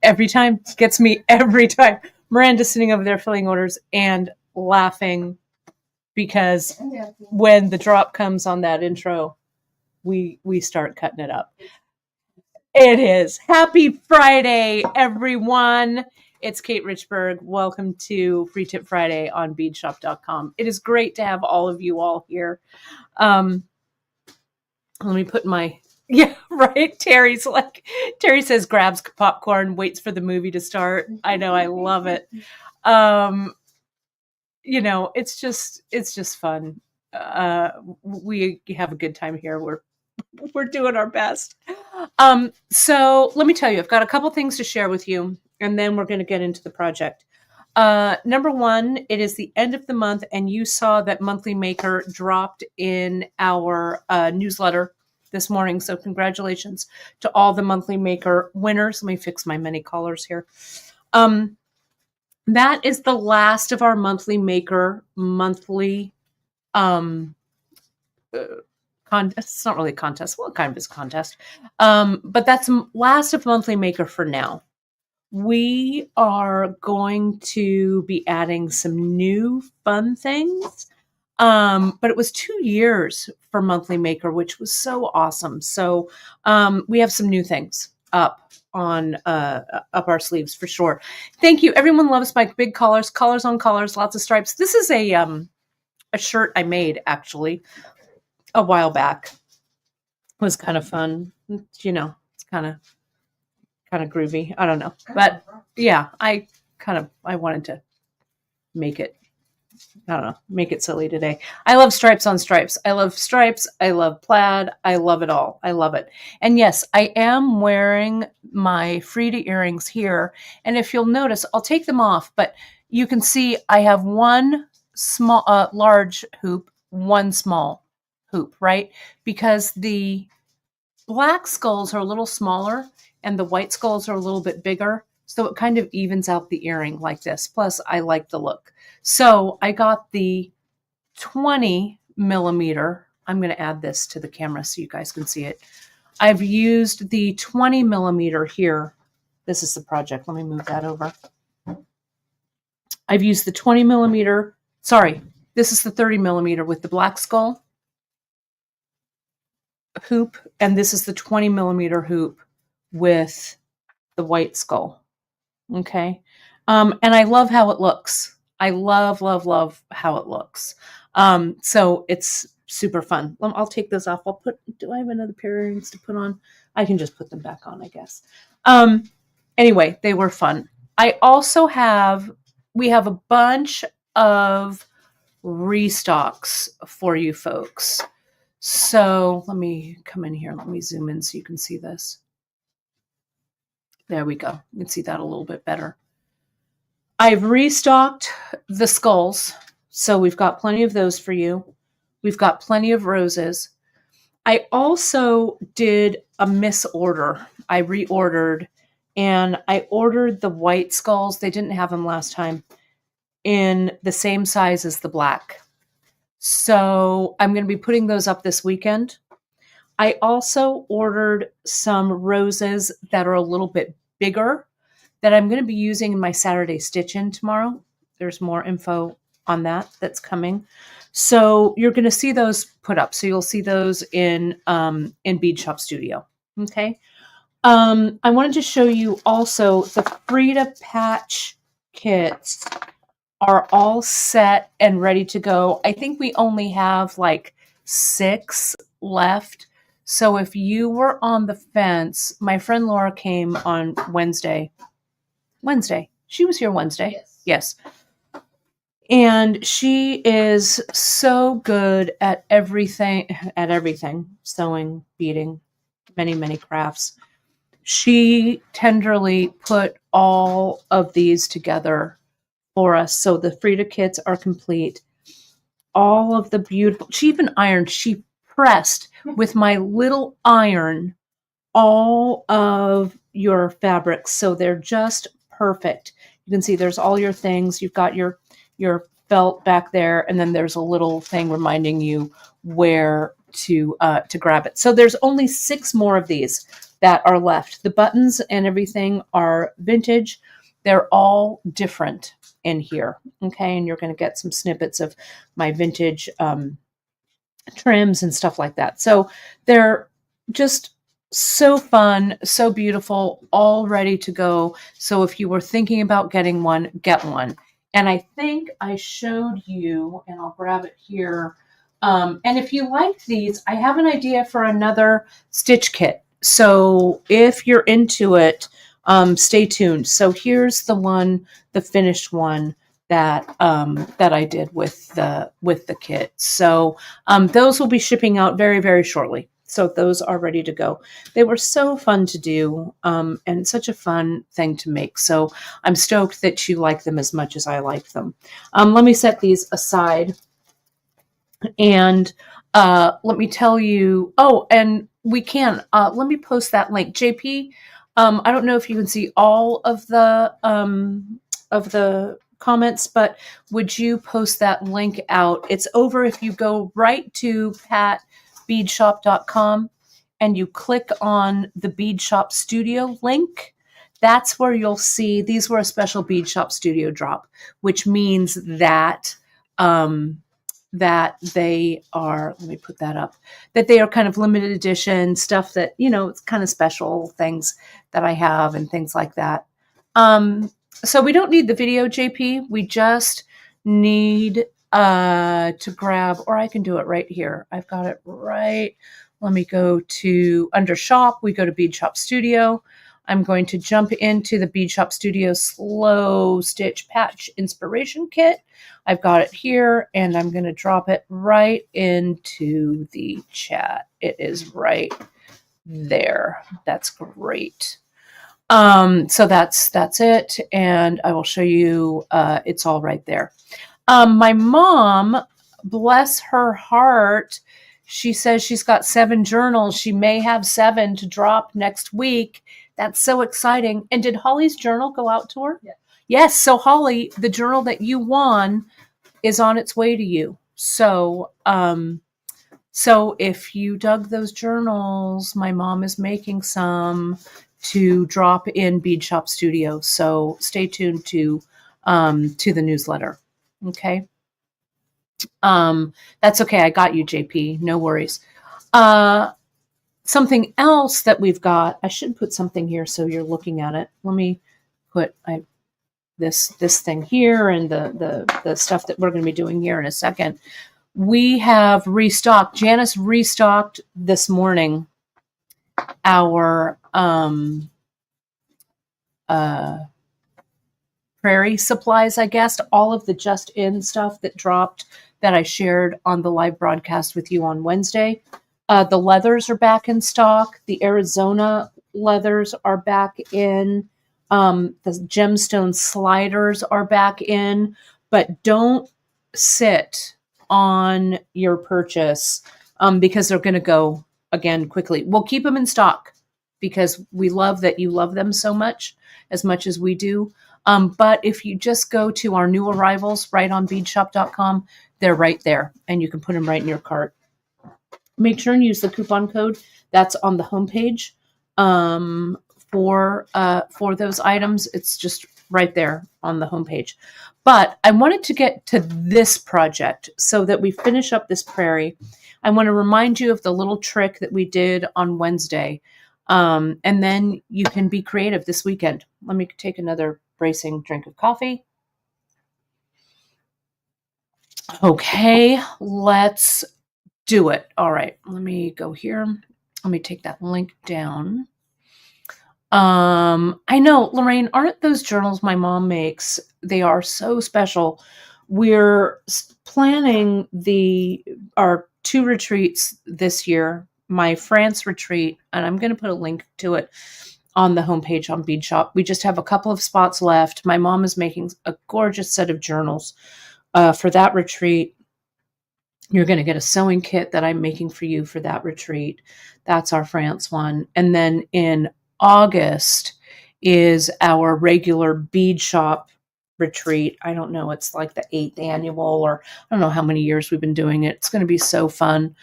Every time gets me every time. Miranda's sitting over there filling orders and laughing because when the drop comes on that intro, we start cutting it up. It is. Happy Friday, everyone. It's Kate Richburg. Welcome to Free Tip Friday on beadshop.com. It is great to have all of you all here. Let me put my, yeah, right. Terry says grabs popcorn, waits for the movie to start. I know. I love it. It's just fun. We have a good time here. We're doing our best. So let me tell you, I've got a couple things to share with you, and then we're going to get into the project. Number one, it is the end of the month, and you saw that Monthly Maker dropped in our newsletter this morning. So congratulations to all the Monthly Maker winners. Let me fix my many colors here. That is the last of our Monthly Maker monthly it's not really a contest. Well, it kind of is a contest. But that's last of Monthly Maker for now. We are going to be adding some new fun things. But it was 2 years for Monthly Maker, which was so awesome. So we have some new things up our sleeves for sure. Thank you. Everyone loves my big collars on collars, lots of stripes. This is a shirt I made actually a while back. It was kind of fun. It's kind of groovy. I don't know. But yeah, I wanted to make it, make it silly today. I love stripes on stripes. I love stripes. I love plaid. I love it all. I love it. And yes, I am wearing my Frida earrings here. And if you'll notice, I'll take them off, but you can see I have one small, large hoop, one small hoop, right? Because the black skulls are a little smaller and the white skulls are a little bit bigger. So it kind of evens out the earring like this. Plus, I like the look. So I got the 20 millimeter. I'm going to add this to the camera so you guys can see it. I've used the 20 millimeter here. This is the project. Let me move that over. I've used the 20 millimeter. Sorry, this is the 30 millimeter with the black skull hoop. And this is the 20 millimeter hoop with the white skull. Okay. And I love how it looks. I love how it looks. So it's super fun. I'll take those off. Do I have another pair of earrings to put on? I can just put them back on, I guess. Anyway, they were fun. We have a bunch of restocks for you folks. So let me come in here. Let me zoom in so you can see this. There we go. You can see that a little bit better. I've restocked the skulls. So we've got plenty of those for you. We've got plenty of roses. I also did a misorder. I reordered and I ordered the white skulls. They didn't have them last time in the same size as the black. So I'm going to be putting those up this weekend. I also ordered some roses that are a little bit bigger that I'm going to be using in my Saturday stitch-in tomorrow. There's more info on that's coming. So you're going to see those put up. So you'll see those in Bead Shop Studio. Okay. I wanted to show you also the Frida patch kits are all set and ready to go. I think we only have like 6 left. So if you were on the fence, my friend Laura came on Wednesday. She was here Wednesday. Yes. And she is so good at everything, sewing, beading, many crafts. She tenderly put all of these together for us. So the Frida kits are complete. All of the beautiful, she even ironed, she pressed with my little iron all of your fabrics. So they're just perfect. You can see there's all your things. You've got your felt back there, and then there's a little thing reminding you where to grab it. So there's only 6 more of these. that are left. The buttons and everything are vintage. They're all different in here. Okay. And you're going to get some snippets of my vintage trims and stuff like that. So they're just so fun, so beautiful, all ready to go. So if you were thinking about getting one, get one. And I think I showed you, and I'll grab it here. And if you like these, I have an idea for another stitch kit. So if you're into it, stay tuned. So here's the one, the finished one that that I did with the kit. So those will be shipping out very, very shortly. So those are ready to go. They were so fun to do and such a fun thing to make. So I'm stoked that you like them as much as I like them. Let me set these aside and let me tell you. Oh, and we can. Let me post that link. JP, I don't know if you can see all of the comments, but would you post that link out? It's over if you go right to patbeadshop.com and you click on the Bead Shop Studio link. That's where you'll see these were a special Bead Shop Studio drop, which means that that they are, let me put that up, that they are kind of limited edition stuff that, you know, it's kind of special things that I have and things like that. So we don't need the video, JP. We just need to grab, or I can do it right here. I've got it right. Let me go to under shop. We go to Bead Shop Studio. I'm going to jump into the Bead Shop Studio Slow Stitch Patch Inspiration Kit. I've got it here, and I'm going to drop it right into the chat. It is right there. That's great. So that's it, and I will show you. It's all right there. My mom, bless her heart, she says she's got 7 journals. She may have 7 to drop next week. That's so exciting. And did Holly's journal go out to her? Yeah. Yes. So Holly, the journal that you won is on its way to you. So, so if you dug those journals, my mom is making some to drop in Bead Shop Studio. So stay tuned to the newsletter. Okay. That's okay. I got you, JP. No worries. Something else that we've got, I should put something here so you're looking at it. Let me put this thing here and the stuff that we're going to be doing here in a second. We have restocked. Janice restocked this morning our Prairie supplies, I guess, all of the just in stuff that dropped that I shared on the live broadcast with you on Wednesday. The leathers are back in stock. The Arizona leathers are back in. The gemstone sliders are back in. But don't sit on your purchase because they're going to go again quickly. We'll keep them in stock because we love that you love them so much as we do. But if you just go to our new arrivals right on beadshop.com, they're right there and you can put them right in your cart. Make sure and use the coupon code that's on the homepage for those items. It's just right there on the homepage. But I wanted to get to this project so that we finish up this Prairie. I want to remind you of the little trick that we did on Wednesday. And then you can be creative this weekend. Let me take another bracing drink of coffee. Okay, let's do it. All right, let me go here. Let me take that link down. I know, Lorraine, aren't those journals my mom makes? They are so special. We're planning our 2 retreats this year. My France retreat, and I'm going to put a link to it on the homepage on Bead Shop. We just have a couple of spots left. My mom is making a gorgeous set of journals for that retreat. You're going to get a sewing kit that I'm making for you for that retreat. That's our France one. And then in August is our regular Bead Shop retreat. I don't know. It's like the 8th annual, or I don't know how many years we've been doing it. It's going to be so fun.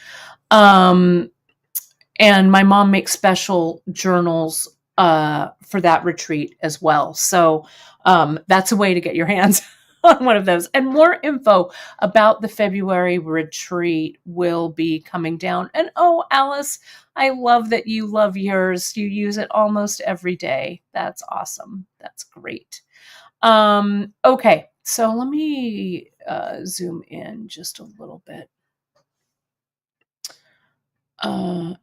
And my mom makes special journals for that retreat as well. So that's a way to get your hands on one of those. And more info about the February retreat will be coming down. And oh, Alice, I love that you love yours. You use it almost every day. That's awesome. That's great. Okay, so let me zoom in just a little bit.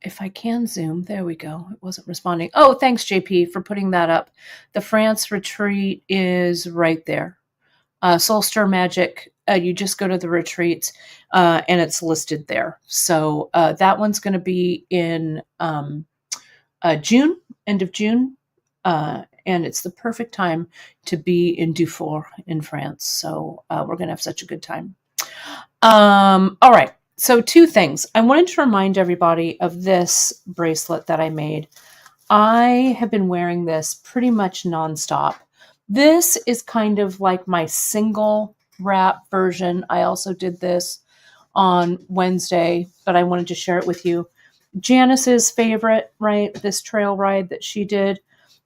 If I can zoom, there we go. It wasn't responding. Oh, thanks, JP, for putting that up. The France retreat is right there. Soul Stir Magic, you just go to the retreats and it's listed there. So that one's going to be in June, end of June. And it's the perfect time to be in Dufour in France. So we're going to have such a good time. All right. So two things. I wanted to remind everybody of this bracelet that I made. I have been wearing this pretty much nonstop. This is kind of like my single wrap version. I also did this on Wednesday, but I wanted to share it with you. Janice's favorite, right? This trail ride that she did.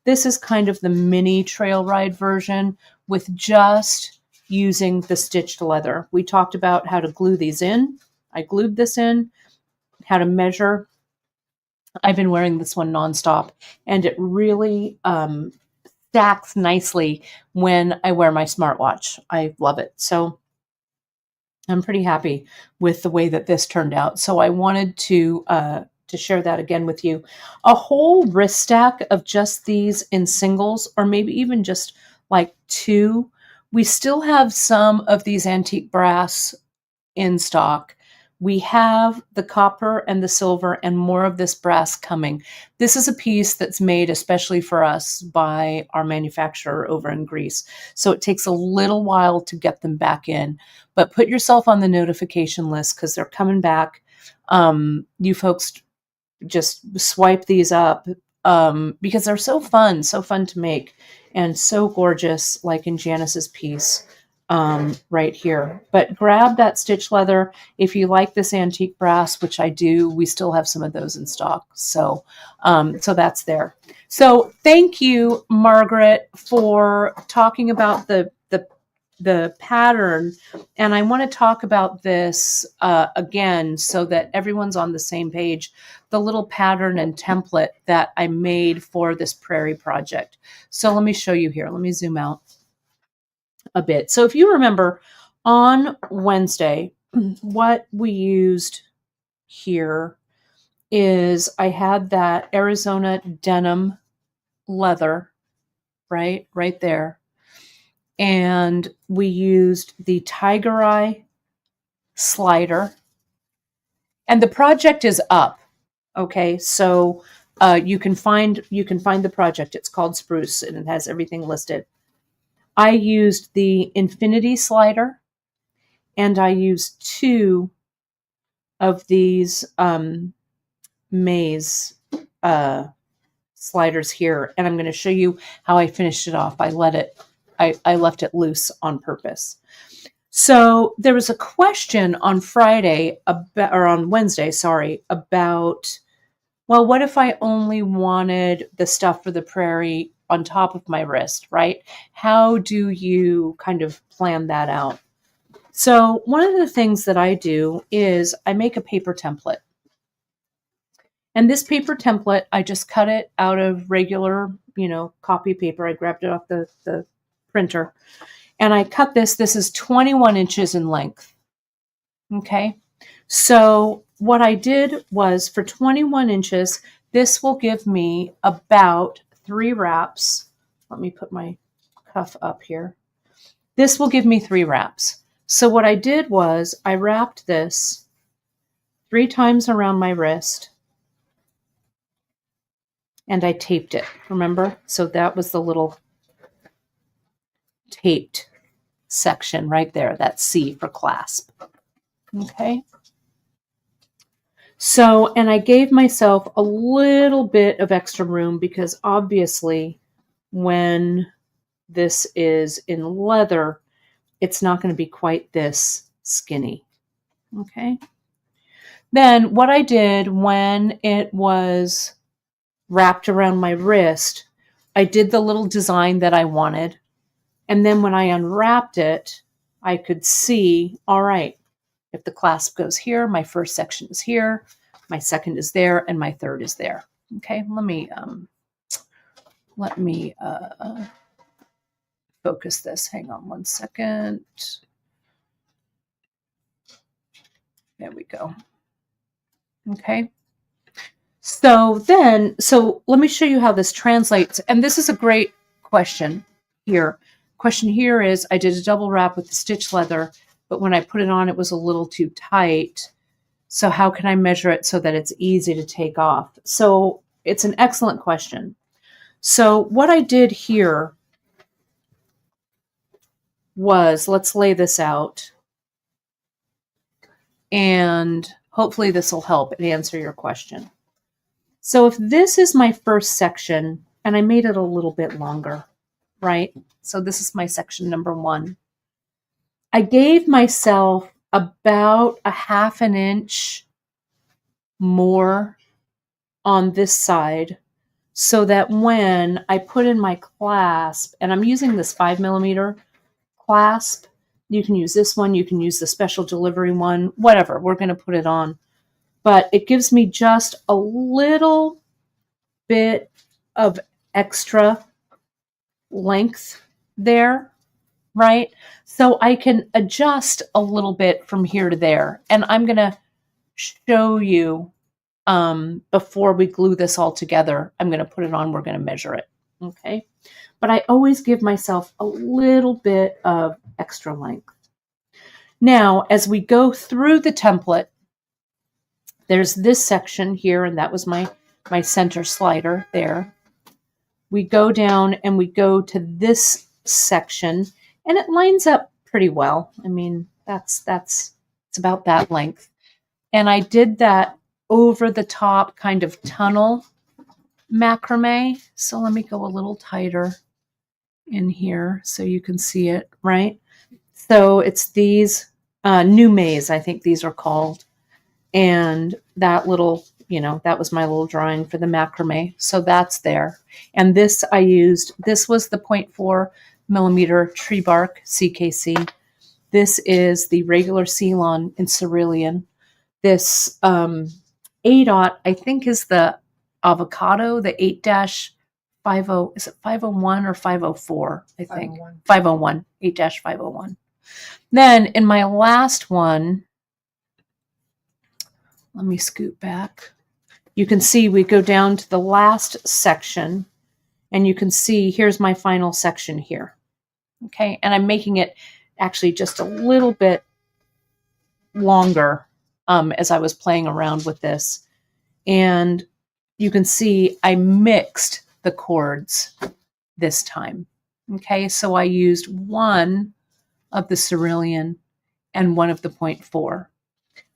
This is kind of the mini trail ride version with just using the stitched leather. We talked about how to glue these in. I glued this in, how to measure. I've been wearing this one nonstop, and it really stacks nicely when I wear my smartwatch. I love it. So I'm pretty happy with the way that this turned out. So I wanted to share that again with you. A whole wrist stack of just these in singles, or maybe even just like two. We still have some of these antique brass in stock. We have the copper and the silver and more of this brass coming. This is a piece that's made especially for us by our manufacturer over in Greece. So it takes a little while to get them back in, but put yourself on the notification list because they're coming back. You folks just swipe these up because they're so fun to make and so gorgeous, like in Janice's piece. Right here. But grab that stitch leather. If you like this antique brass, which I do, we still have some of those in stock. So, so that's there. So thank you, Margaret, for talking about the pattern. And I want to talk about this again so that everyone's on the same page. The little pattern and template that I made for this Prairie project. So let me show you here. Let me zoom out a bit. So if you remember on Wednesday, what we used here is I had that Arizona denim leather, right there. And we used the Tiger Eye slider. And the project is up. Okay, so you can find the project. It's called Spruce and it has everything listed. I used the infinity slider and I used two of these maze sliders here. And I'm going to show you how I finished it off. I left it loose on purpose. So there was a question on Wednesday, about, well, what if I only wanted the stuff for the Prairie on top of my wrist, right? How do you kind of plan that out? So one of the things that I do is I make a paper template. And this paper template, I just cut it out of regular, copy paper. I grabbed it off the printer. And I cut this. This is 21 inches in length. Okay. So what I did was for 21 inches, this will give me about 3 wraps. Let me put my cuff up here. This will give me 3 wraps. So what I did was I wrapped this 3 times around my wrist and I taped it, remember? So that was the little taped section right there, that C for clasp. Okay. So, and I gave myself a little bit of extra room because obviously when this is in leather, it's not going to be quite this skinny. Okay. Then what I did when it was wrapped around my wrist, I did the little design that I wanted. And then when I unwrapped it, I could see, all right, if the clasp goes here, my first section is here, my second is there, and my third is there. Okay, let me focus this. Hang on one second. There we go. Okay. So let me show you how this translates. And this is a great question here. Question here is, I did a double wrap with the stitch leather, but when I put it on, it was a little too tight. So how can I measure it so that it's easy to take off? So it's an excellent question. So what I did here was, let's lay this out. And hopefully this will help and answer your question. So if this is my first section, and I made it a little bit longer, right? So this is my section number 1. I gave myself about a ½ an inch more on this side so that when I put in my clasp, and I'm using this 5mm clasp, you can use this one, you can use the special delivery one, whatever, we're going to put it on. But it gives me just a little bit of extra length there, right? So I can adjust a little bit from here to there. And I'm going to show you before we glue this all together. I'm going to put it on. We're going to measure it. Okay. But I always give myself a little bit of extra length. Now, as we go through the template, there's this section here, and that was my center slider there. We go down and we go to this section, and it lines up pretty well. I mean, it's about that length. And I did that over the top kind of tunnel macrame. So let me go a little tighter in here so you can see it, right? So it's these new maze, I think these are called. And that little, that was my little drawing for the macrame. So that's there. And this I used, this was the 0.4mm tree bark CKC. This is the regular Ceylon in cerulean. This ADOT, I think, is the avocado, the 8-50, is it 501 or 504? I think 501, 8-501. Then in my last one, let me scoot back. You can see we go down to the last section, and you can see here's my final section here. Okay, and I'm making it actually just a little bit longer as I was playing around with this. And you can see I mixed the cords this time. Okay, so I used one of the cerulean and one of the 0.4.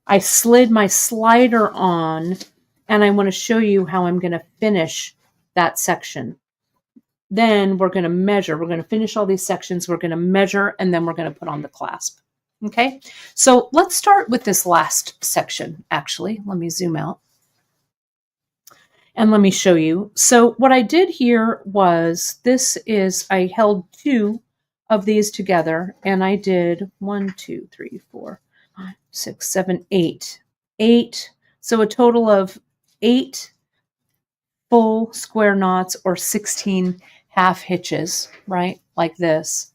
I slid my slider on, and I want to show you how I'm going to finish that section. Then we're going to measure. We're going to finish all these sections. We're going to measure, and then we're going to put on the clasp. Okay, so let's start with this last section, actually. Let me zoom out. And let me show you. So what I did here was, I held 2 of these together, and I did 1, 2, 3, 4, 5, 6, 7, 8. 8. So a total of 8 full square knots, or 16 half hitches, right? Like this.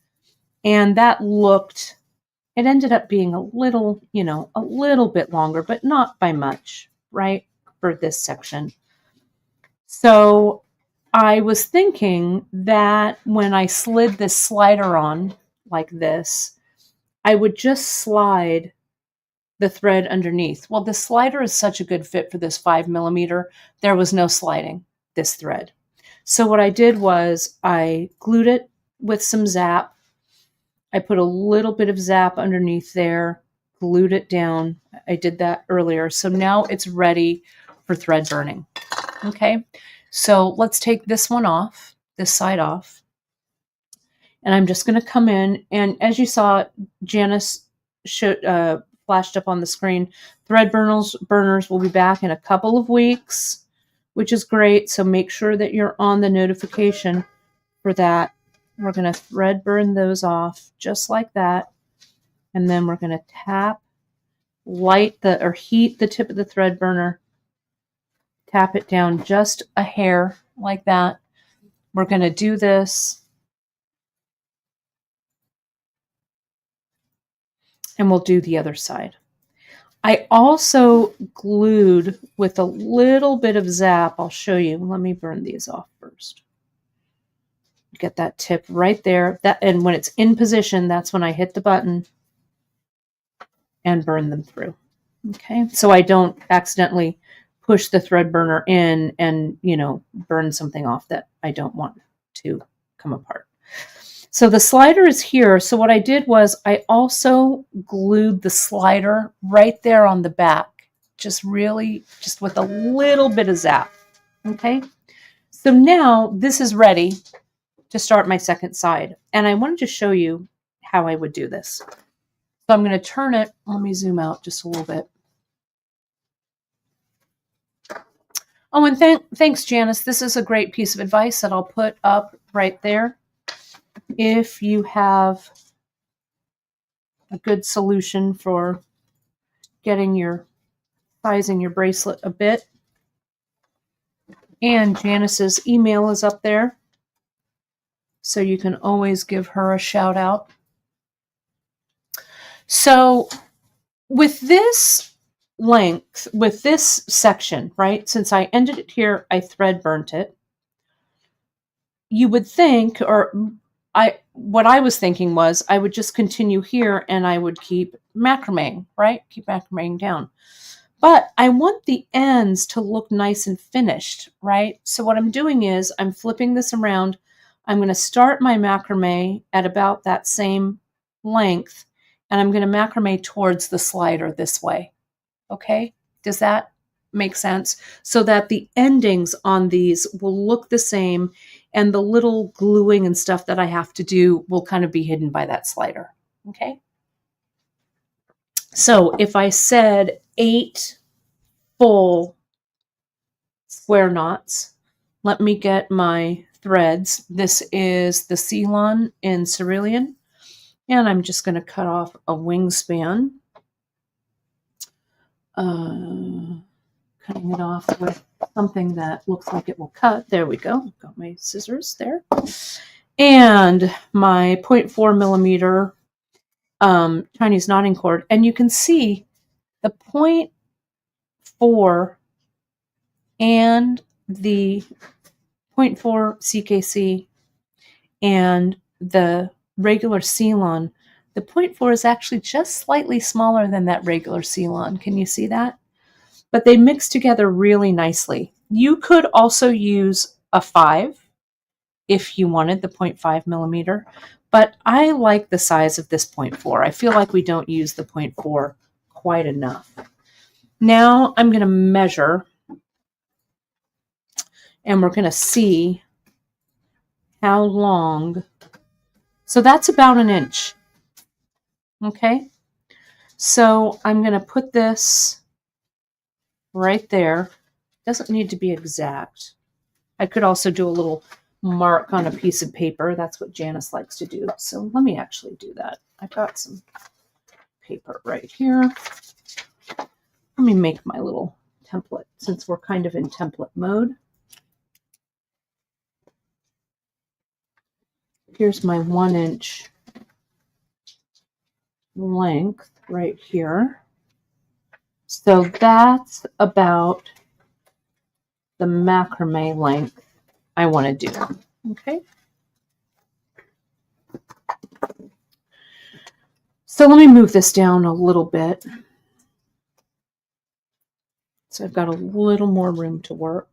And that it ended up being a little bit longer, but not by much, right? For this section. So I was thinking that when I slid this slider on like this, I would just slide the thread underneath. Well, the slider is such a good fit for this 5mm. There was no sliding this thread. So what I did was I glued it with some zap. I put a little bit of zap underneath there, glued it down. I did that earlier. So now it's ready for thread burning. Okay, so let's take this one off, this side off. And I'm just going to come in, and as you saw, Janice flashed up on the screen. Thread burners will be back in a couple of weeks, which is great. So make sure that you're on the notification for that. We're going to thread burn those off just like that. And then we're going to heat the tip of the thread burner. Tap it down just a hair like that. We're going to do this. And we'll do the other side. I also glued with a little bit of zap. I'll show you. Let me burn these off first. Get that tip right there. And when it's in position, that's when I hit the button and burn them through. Okay, so I don't accidentally push the thread burner in and, burn something off that I don't want to come apart. So the slider is here. So what I did was I also glued the slider right there on the back, just with a little bit of zap. Okay. So now this is ready to start my second side. And I wanted to show you how I would do this. So I'm going to turn it. Let me zoom out just a little bit. Oh, and thanks, Janice. This is a great piece of advice that I'll put up right there. If you have a good solution for sizing your bracelet a bit. And Janice's email is up there, so you can always give her a shout out. So with this length, with this section, right, since I ended it here, I thread burnt it. You would think, what I was thinking was I would just continue here and I would keep macrameing, right? Keep macrameing down. But I want the ends to look nice and finished, right? So what I'm doing is I'm flipping this around. I'm going to start my macrame at about that same length, and I'm going to macrame towards the slider this way. Okay? Does that make sense? So that the endings on these will look the same, and the little gluing and stuff that I have to do will kind of be hidden by that slider. Okay? So if I said 8 full square knots, let me get my threads. This is the Ceylon in Cerulean, and I'm just going to cut off a wingspan. Cutting it off with something that looks like it will cut. There we go. Got my scissors there. And my 0.4 millimeter Chinese knotting cord. And you can see the 0.4 and the 0.4 CKC and the regular Ceylon. The 0.4 is actually just slightly smaller than that regular Ceylon. Can you see that? But they mix together really nicely. You could also use a 5 if you wanted the 0.5 millimeter, but I like the size of this 0.4. I feel like we don't use the 0.4 quite enough. Now I'm going to measure, and we're going to see how long. So that's about 1 inch. Okay. So I'm going to put this right there. Doesn't need to be exact. I could also do a little mark on a piece of paper. That's what Janice likes to do. So let me actually do that. I've got some paper right here. Let me make my little template since we're kind of in template mode. Here's my 1 inch length right here. So that's about the macrame length I want to do. Okay. So let me move this down a little bit. So I've got a little more room to work.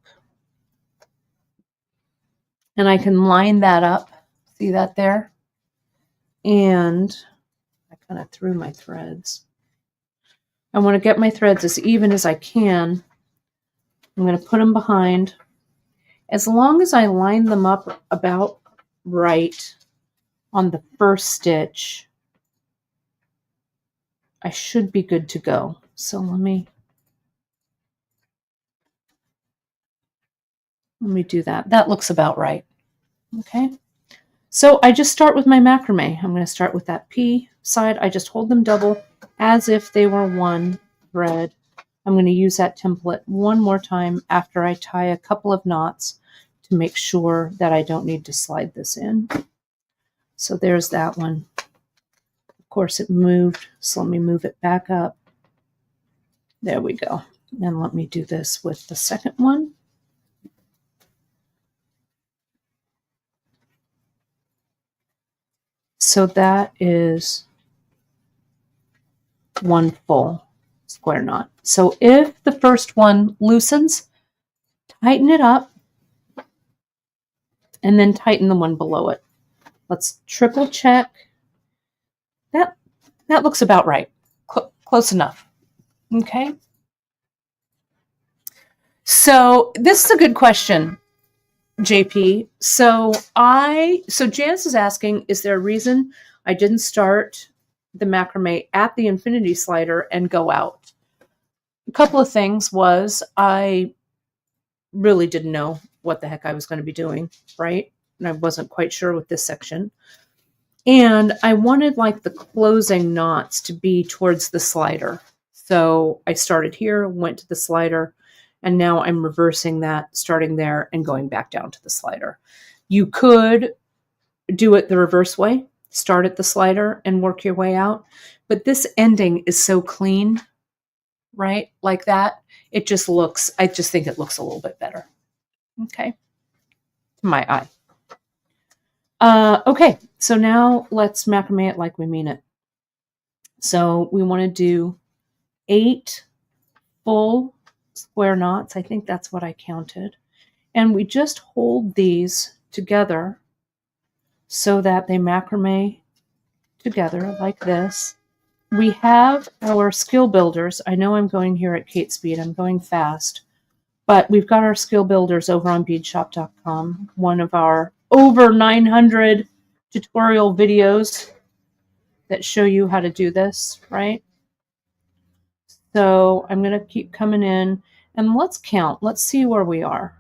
And I can line that up. See that there? And I kind of threw my threads. I want to get my threads as even as I can. I'm going to put them behind. As long as I line them up about right on the first stitch, I should be good to go. So let me do that. That looks about right. Okay. So I just start with my macrame. I'm going to start with that P side. I just hold them double as if they were one thread. I'm going to use that template one more time after I tie a couple of knots to make sure that I don't need to slide this in. So there's that one. Of course it moved, so let me move it back up. There we go. And let me do this with the second one. So that is one full square knot. So if the first one loosens, tighten it up and then tighten the one below it. Let's triple check. That looks about right. Close enough. Okay. So this is a good question, JP. So Janice is asking, is there a reason I didn't start the macrame at the infinity slider and go out? A couple of things was I really didn't know what the heck I was going to be doing, right? And I wasn't quite sure with this section. And I wanted like the closing knots to be towards the slider. So I started here, went to the slider, and now I'm reversing that, starting there and going back down to the slider. You could do it the reverse way, start at the slider and work your way out. But this ending is so clean, right? Like that. It just looks, I just think it looks a little bit better. Okay. To my eye. Okay, so now let's macrame it like we mean it. So we want to do 8 full square knots. I think that's what I counted. And we just hold these together so that they macrame together like this. We have our skill builders. I know I'm going here at Kate speed. I'm going fast. But we've got our skill builders over on beadshop.com. One of our over 900 tutorial videos that show you how to do this, right? So I'm going to keep coming in and let's count. Let's see where we are.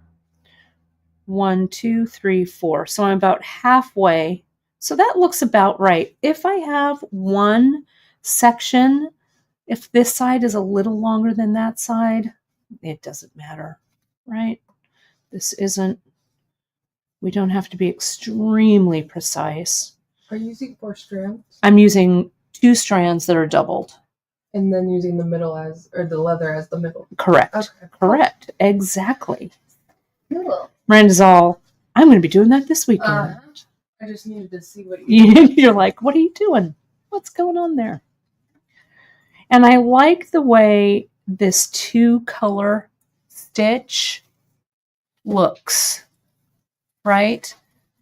1, 2, 3, 4. So I'm about halfway. So that looks about right. If I have one section, if this side is a little longer than that side, it doesn't matter, right? This isn't, we don't have to be extremely precise. Are you using 4 strands? I'm using 2 strands that are doubled. And then using the middle as, or the leather as the middle. Correct. Okay. Correct. Exactly. Cool. Miranda's all, I'm going to be doing that this weekend. I just needed to see what You're like, what are you doing? What's going on there? And I like the way this 2-color stitch looks, right?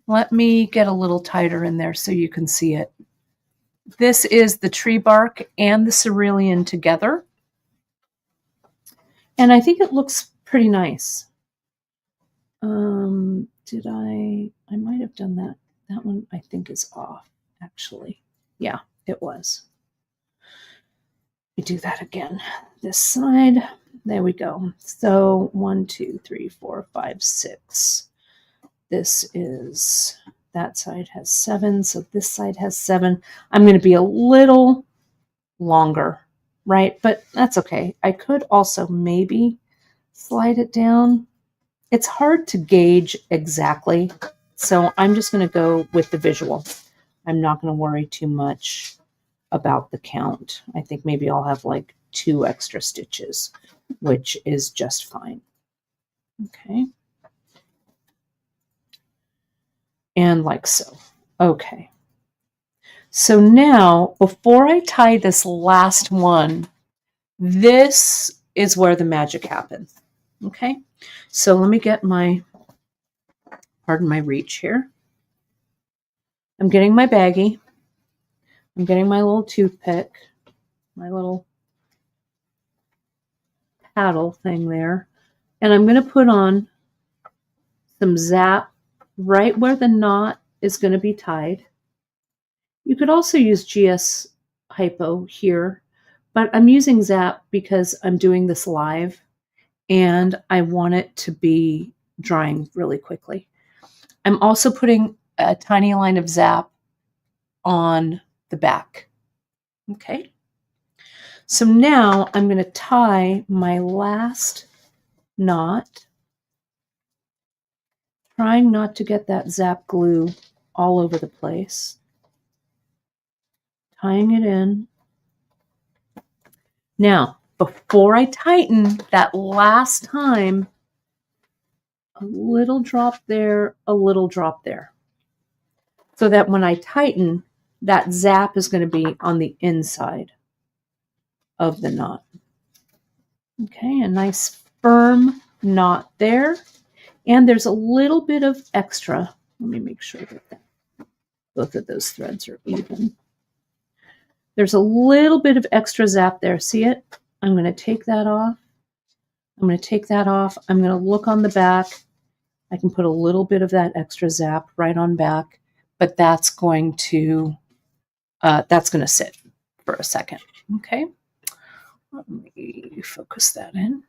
Let me get a little tighter in there so you can see it. This is the tree bark and the cerulean together. And I think it looks pretty nice. I might have done that. That one I think is off, actually. Yeah, it was. We do that again. This side, there we go. So 1, 2, 3, 4, 5, 6. This is, that side has 7, so this side has 7. I'm going to be a little longer, right? But that's okay. I could also maybe slide it down. It's hard to gauge exactly, so I'm just going to go with the visual. I'm not going to worry too much about the count. I think maybe I'll have like 2 extra stitches, which is just fine. Okay. And like so. Okay. So now, before I tie this last one, this is where the magic happens. Okay. So let me get my, pardon my reach here. I'm getting my baggie. I'm getting my little toothpick, my little paddle thing there. And I'm going to put on some zap right where the knot is going to be tied. You could also use GS Hypo here, But I'm using Zap because I'm doing this live and I want it to be drying really quickly. I'm also putting a tiny line of Zap on the back. Okay. So now I'm going to tie my last knot, trying not to get that Zap glue all over the place. Tying it in. Now, before I tighten that last time, a little drop there, a little drop there. So that when I tighten, that Zap is going to be on the inside of the knot. Okay, a nice firm knot there. And there's a little bit of extra. Let me make sure that both of those threads are even. There's a little bit of extra Zap there. See it? I'm going to take that off. I'm going to take that off. I'm going to look on the back. I can put a little bit of that extra Zap right on back, but that's going to sit for a second. Okay. Let me focus that in.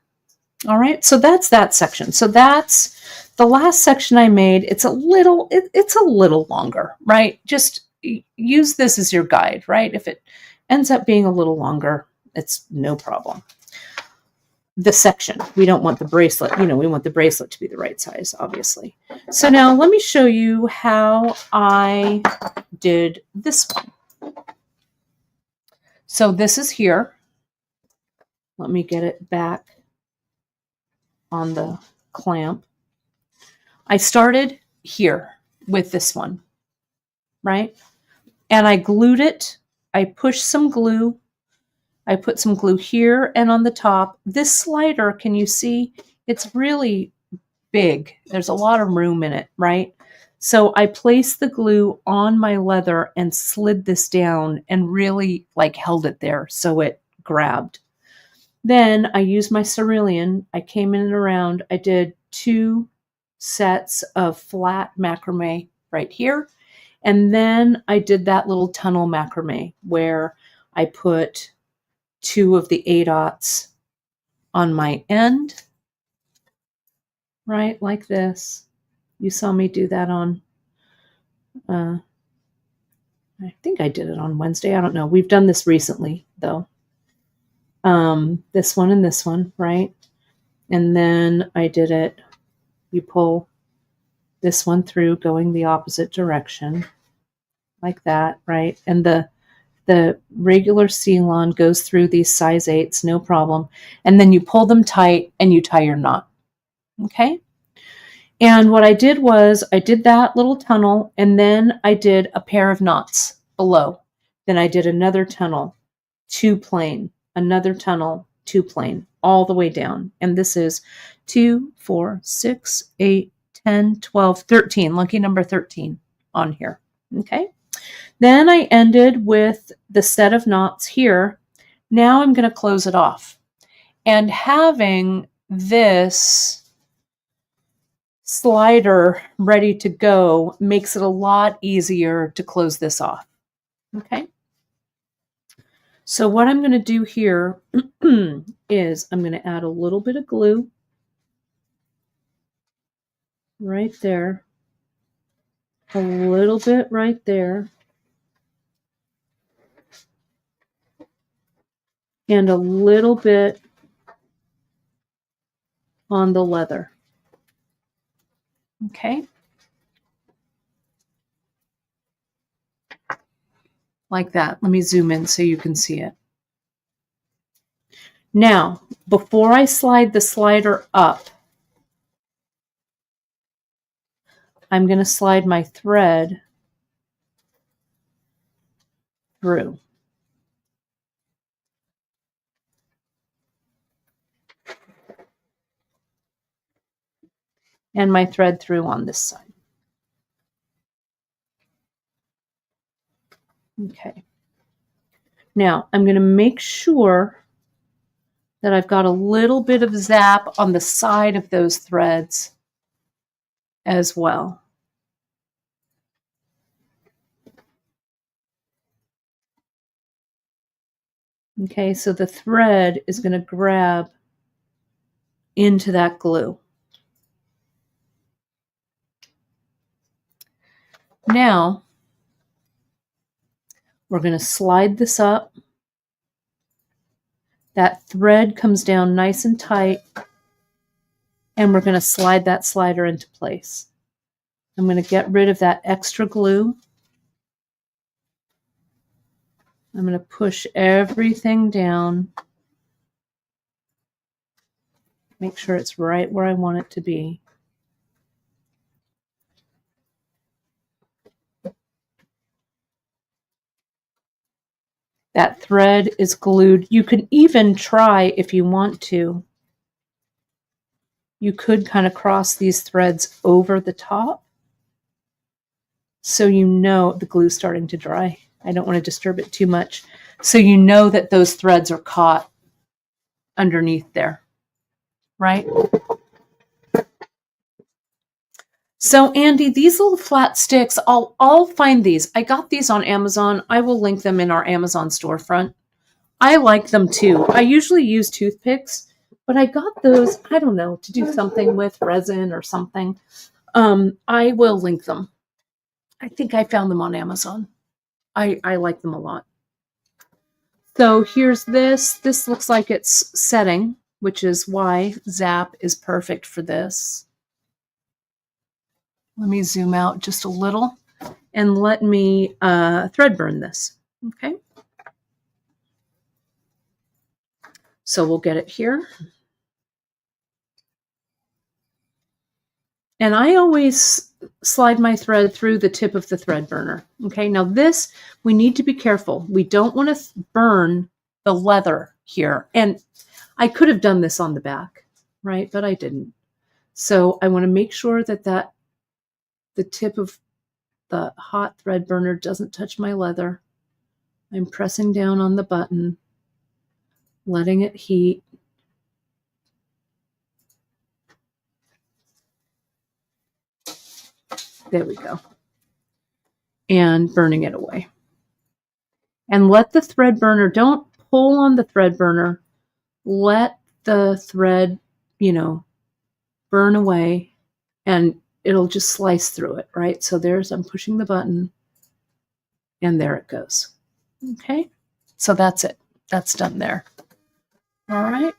All right, so that's that section. So that's the last section I made. It's a little longer, right? Just use this as your guide, right? If it ends up being a little longer, it's no problem. The section, we don't want the bracelet, we want the bracelet to be the right size, obviously. So now let me show you how I did this one. So this is here. Let me get it back on the clamp. I started here with this one, right? And I glued it. I pushed some glue. I put some glue here and on the top. This slider, can you see? It's really big. There's a lot of room in it, right? So I placed the glue on my leather and slid this down and really held it there so it grabbed. Then I used my cerulean. I came in and around. I did 2 sets of flat macrame right here. And then I did that little tunnel macrame where I put 2 of the 8/0 on my end, right? Like this. You saw me do that on, I think I did it on Wednesday. I don't know. We've done this recently though. This one and this one, right? And then I did it, you pull this one through going the opposite direction like that, right? And the regular seal-on goes through these size 8s, no problem. And then you pull them tight and you tie your knot. Okay? And what I did was I did that little tunnel and then I did a pair of knots below. Then I did another tunnel, 2 plain, another tunnel, 2 plain, all the way down. And this is 2, 4, 6, 8, 10, 12, 13, lucky number 13 on here. Okay? Then I ended with the set of knots here. Now I'm going to close it off. And having this slider ready to go makes it a lot easier to close this off. Okay? So what I'm going to do here is I'm going to add a little bit of glue right there, a little bit right there, and a little bit on the leather. Okay? Like that. Let me zoom in so you can see it. Now, before I slide the slider up, I'm going to slide my thread through. And my thread through on this side. Okay. Now, I'm going to make sure that I've got a little bit of zap on the side of those threads as well. Okay, so the thread is going to grab into that glue. Now, we're going to slide this up. That thread comes down nice and tight, and we're going to slide that slider into place. I'm going to get rid of that extra glue. I'm going to push everything down. Make sure it's right where I want it to be. That thread is glued. You can even try, if you want to, you could kind of cross these threads over the top so you know the glue's starting to dry. I don't want to disturb it too much. So you know that those threads are caught underneath there, right? So Andy, these little flat sticks, I'll find these. I got these on Amazon. I will link them in our Amazon storefront. I like them too. I usually use toothpicks, but I got those, I don't know, to do something with resin or something. I will link them. I think I found them on Amazon. I like them a lot. So here's this. This looks like it's setting, which is why Zap is perfect for this. Let me zoom out just a little and let me thread burn this. Okay. So we'll get it here. And I always slide my thread through the tip of the thread burner. Okay, now this, we need to be careful. We don't want to burn the leather here. And I could have done this on the back, right? But I didn't. So I want to make sure that the tip of the hot thread burner doesn't touch my leather. I'm pressing down on the button, letting it heat. There we go. And burning it away. And let the thread burner, don't pull on the thread burner. Let the thread, burn away and it'll just slice through it, right? So I'm pushing the button and there it goes. Okay. So that's it. That's done there. All right.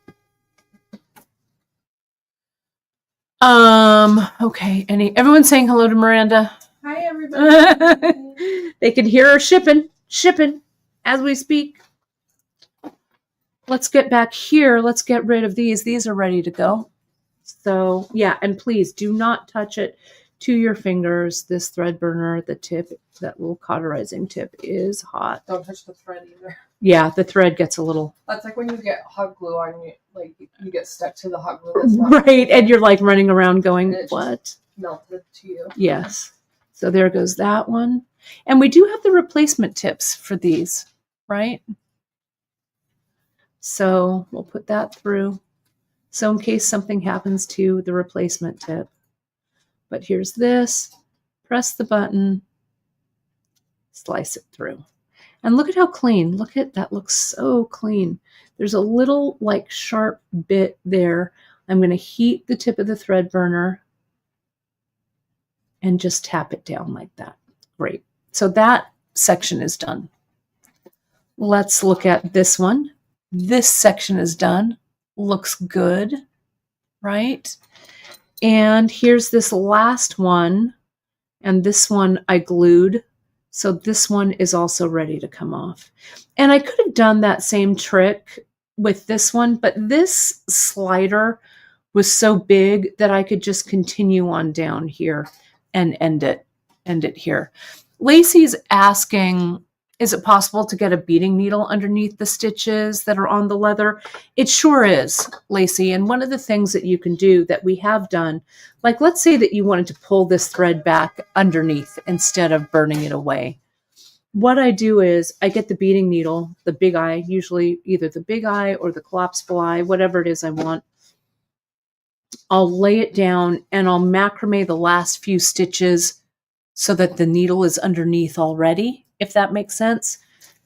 Okay. Everyone saying hello to Miranda? Hi, everybody. They can hear her shipping as we speak. Let's get back here. Let's get rid of these. These are ready to go. So yeah, and please do not touch it to your fingers. This thread burner, the tip, that little cauterizing tip is hot. Don't touch the thread either. Yeah, the thread gets a little... That's like when you get hot glue on you, like you get stuck to the hot glue. That's not right, and you're like running around going, what? Melted to you. Yes. So there goes that one. And we do have the replacement tips for these, right? So we'll put that through. So in case something happens to the replacement tip. But here's this. Press the button. Slice it through. And look at how clean. Look at that. Looks so clean. There's a little like sharp bit there. I'm going to heat the tip of the thread burner and just tap it down like that. Great. So that section is done. Let's look at this one. This section is done. Looks good, right? And here's this last one. And this one I glued. So this one is also ready to come off. And I could have done that same trick with this one, but this slider was so big that I could just continue on down here and end it here. Lacey's asking, is it possible to get a beading needle underneath the stitches that are on the leather? It sure is, Lacey. And one of the things that you can do that we have done, like let's say that you wanted to pull this thread back underneath instead of burning it away. What I do is I get the beading needle, the big eye, usually either the big eye or the collapsible eye, whatever it is I want. I'll lay it down and I'll macrame the last few stitches so that the needle is underneath already, if that makes sense.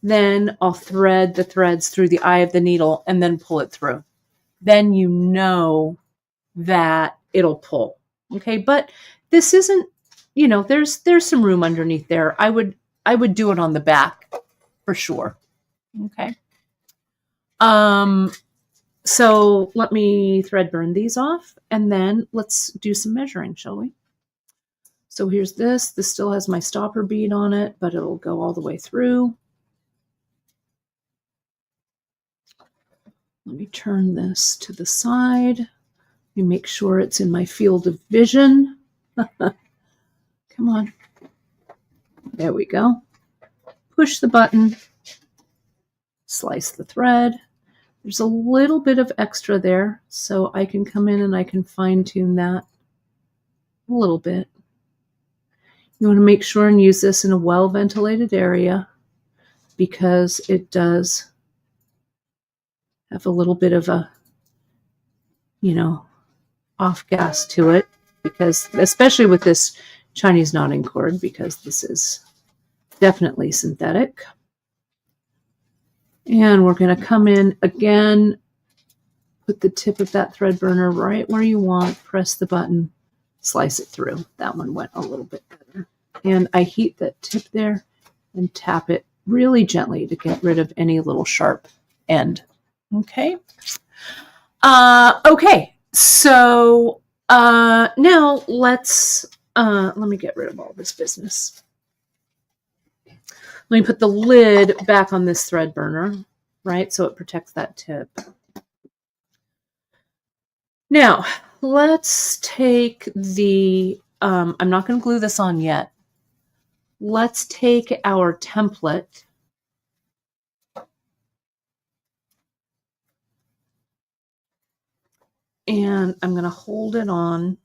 Then I'll thread the threads through the eye of the needle and then pull it through. Then you know that it'll pull. Okay, but this isn't, you know, there's some room underneath there. I would do it on the back for sure. Okay. So let me thread burn these off, and then let's do some measuring, shall we? So here's this. This still has my stopper bead on it, but it'll go all the way through. Let me turn this to the side. Let me make sure it's in my field of vision. Come on. There we go. Push the button. Slice the thread. There's a little bit of extra there, so I can come in and I can fine tune that a little bit. You want to make sure and use this in a well-ventilated area because it does have a little bit of a, you know, off gas to it, because especially with this Chinese knotting cord, because this is definitely synthetic. And we're going to come in again, put the tip of that thread burner right where you want, press the button, slice it through. That one went a little bit better. And I heat that tip there and tap it really gently to get rid of any little sharp end. Okay. Okay. So now let's let me get rid of all this business. Let me put the lid back on this thread burner, right? So it protects that tip. Now, let's take the, I'm not going to glue this on yet. Let's take our template and I'm going to hold it on.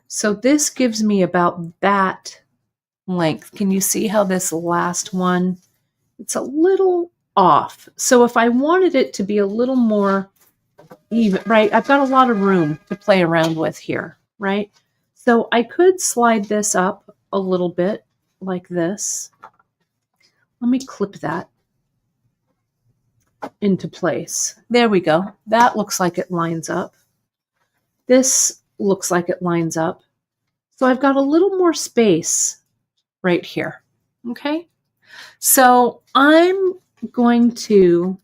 So this gives me about that length. Can you see how this last one, it's a little off. So if I wanted it to be a little more even, right, I've got a lot of room to play around with here, right? So I could slide this up a little bit like this. Let me clip that into place. There we go. That looks like it lines up. This looks like it lines up. So I've got a little more space right here. Okay. So I'm going to,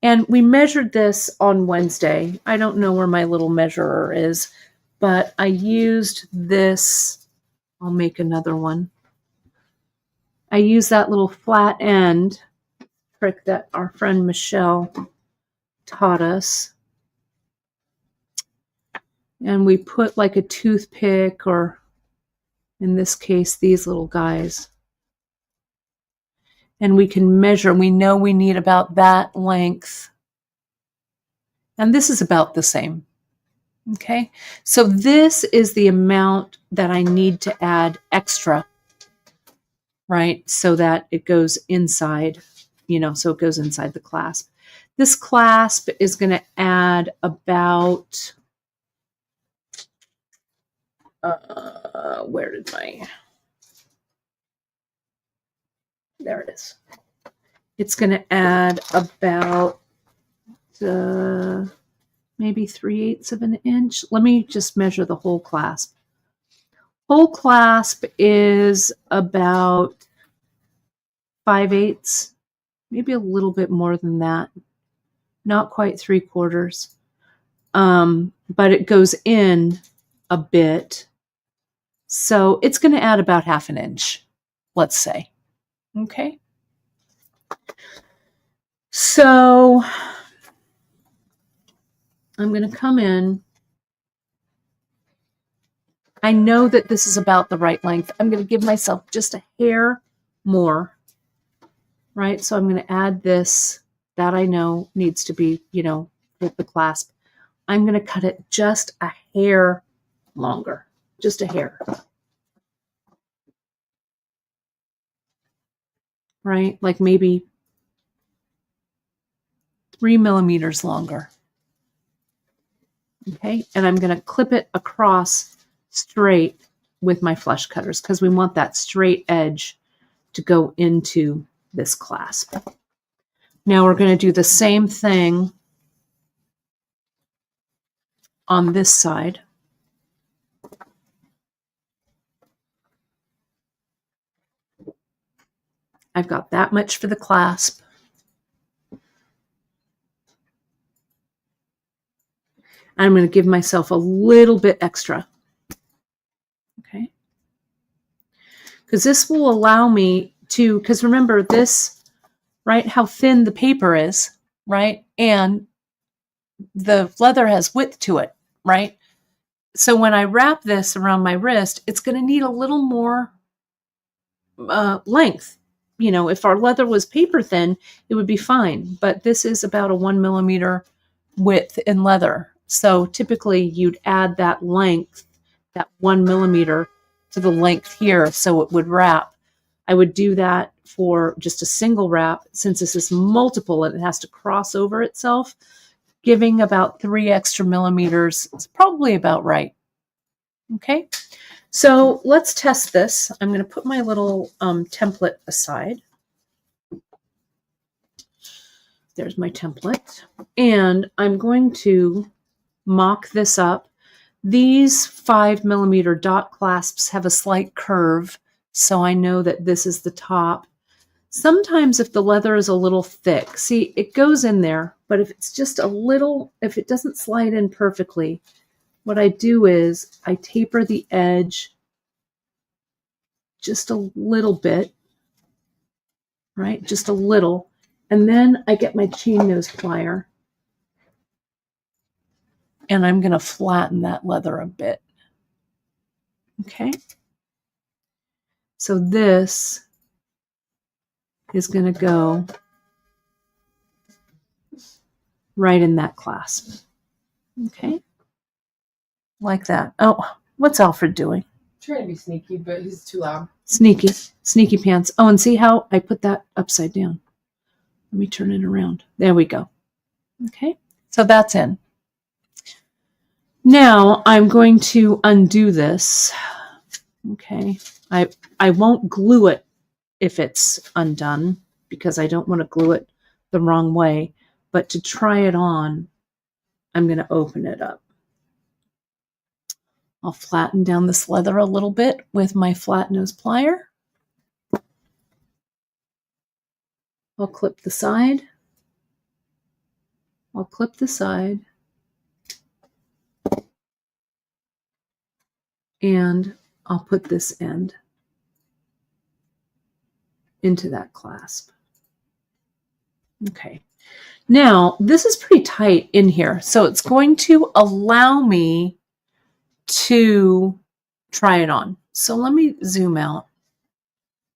and we measured this on Wednesday. I don't know where my little measurer is, but I used this. I'll make another one. I used that little flat end trick that our friend Michelle taught us. And we put like a toothpick, or in this case, these little guys. And we can measure. We know we need about that length. And this is about the same. Okay. So this is the amount that I need to add extra, right? So that it goes inside, you know, so it goes inside the clasp. This clasp is going to add about, where did my, there it is. It's going to add about maybe 3/8 of an inch. Let me just measure the whole clasp. Whole clasp is about 5/8, maybe a little bit more than that. Not quite 3/4. But it goes in a bit. So it's going to add about 1/2 inch, let's say. Okay. So I'm going to come in. I know that this is about the right length. I'm going to give myself just a hair more, right? So I'm going to add this that I know needs to be, you know, with the clasp. I'm going to cut it just a hair longer, just a hair. Right? Like maybe 3 millimeters longer. Okay. And I'm going to clip it across straight with my flush cutters because we want that straight edge to go into this clasp. Now we're going to do the same thing on this side. I've got that much for the clasp. I'm going to give myself a little bit extra. Okay. Because this will allow me to, because remember this, right, how thin the paper is, right? And the leather has width to it, right? So when I wrap this around my wrist, it's going to need a little more length. You know, if our leather was paper thin, it would be fine. But this is about a 1 millimeter width in leather. So typically you'd add that length, that 1 millimeter to the length here so it would wrap. I would do that for just a single wrap. Since this is multiple and it has to cross over itself, giving about 3 extra millimeters is probably about right. Okay, so let's test this. I'm going to put my little template aside. There's my template. And I'm going to mock this up. These 5 millimeter dot clasps have a slight curve, so I know that this is the top. Sometimes if the leather is a little thick, see, it goes in there, but if it's just a little, if it doesn't slide in perfectly, what I do is I taper the edge just a little bit, right? Just a little. And then I get my chain nose plier and I'm going to flatten that leather a bit. Okay. So this is going to go right in that clasp. Okay. Like that. Oh, what's Alfred doing? Trying to be sneaky, but he's too loud. Sneaky. Sneaky pants. Oh, and see how I put that upside down? Let me turn it around. There we go. Okay. So that's in. Now I'm going to undo this. Okay. I won't glue it if it's undone because I don't want to glue it the wrong way. But to try it on, I'm going to open it up. I'll flatten down this leather a little bit with my flat nose plier. I'll clip the side. I'll clip the side. And I'll put this end into that clasp. Okay. Now, this is pretty tight in here, so it's going to allow me to try it on. So let me zoom out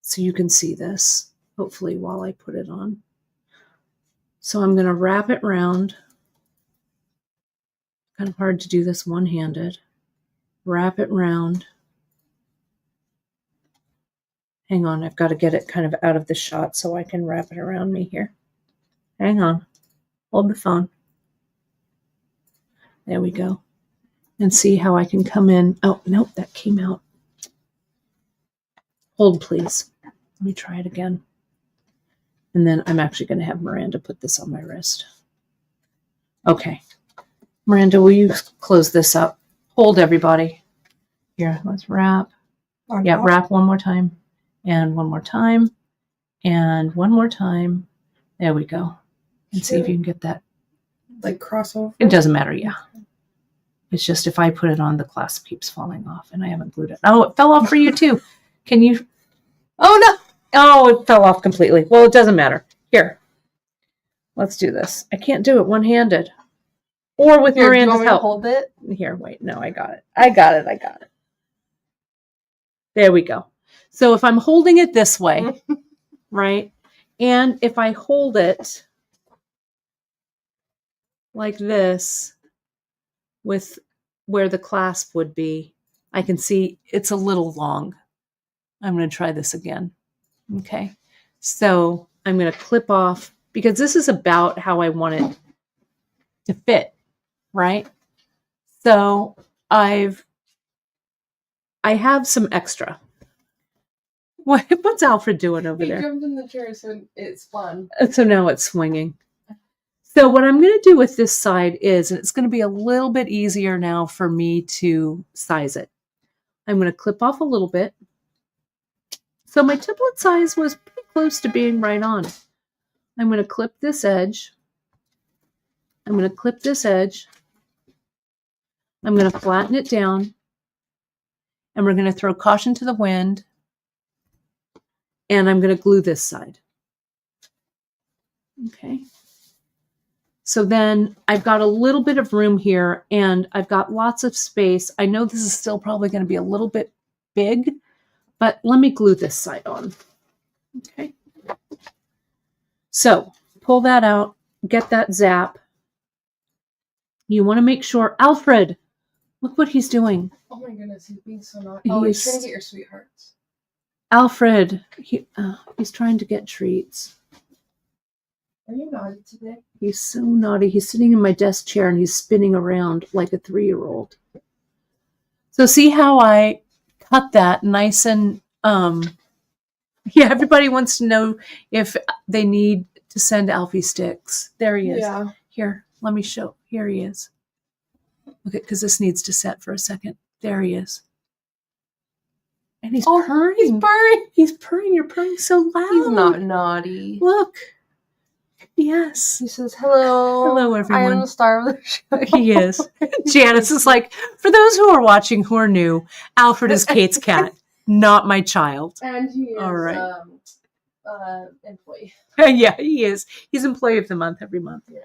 so you can see this, hopefully, while I put it on. So I'm going to wrap it round. Kind of hard to do this one-handed. Wrap it round. Hang on, I've got to get it kind of out of the shot so I can wrap it around me here. Hang on. Hold the phone. There we go. And see how I can come in. Oh, nope, that came out. Hold, please. Let me try it again. And then I'm actually going to have Miranda put this on my wrist. Okay. Miranda, will you close this up? Hold, everybody. Here, let's wrap. Yeah, wrap one more time. And one more time. And one more time. There we go. And see if you can get that. Like crossover? It doesn't matter, yeah. It's just if I put it on, the clasp keeps falling off, and I haven't glued it. Oh, it fell off for you too. Can you? Oh, no. Oh, it fell off completely. Well, it doesn't matter. Here. Let's do this. I can't do it one-handed. Or with Here, Miranda's do you want me to help. hold it? Here, wait. No, I got it. I got it. There we go. So if I'm holding it this way, right? And if I hold it like this with where the clasp would be, I can see it's a little long. I'm going to try this again. Okay. So I'm going to clip off because this is about how I want it to fit, right? So I have some extra. What's Alfred doing over He there? jumped in the chair, so it's fun. So now it's swinging. So what I'm going to do with this side is, and it's going to be a little bit easier now for me to size it. I'm going to clip off a little bit. So my template size was pretty close to being right on. I'm going to clip this edge. I'm going to clip this edge. I'm going to flatten it down. And we're going to throw caution to the wind. And I'm going to glue this side. Okay. So then I've got a little bit of room here and I've got lots of space. I know this is still probably going to be a little bit big, but let me glue this side on. Okay. So pull that out, get that zap. You want to make sure, Alfred, look what he's doing. Oh my goodness, he's being so naughty. Oh, he's trying to get your sweethearts. Alfred, he's trying to get treats. Are you naughty today? He's so naughty. He's sitting in my desk chair and he's spinning around like a 3-year-old. So see how I cut that nice and, yeah, everybody wants to know if they need to send Alfie sticks. There he is. Yeah. Here, let me show. Here he is. Okay, because this needs to set for a second. There he is. And he's purring. He's purring. He's purring. You're purring so loud. He's not naughty. Look. Yes. He says, hello. Hello, everyone. I am the star of the show. He is. Janice is like, for those who are watching who are new, Alfred is Kate's cat, not my child. And he is all right. Employee. Yeah, he is. He's employee of the month every month. Yeah.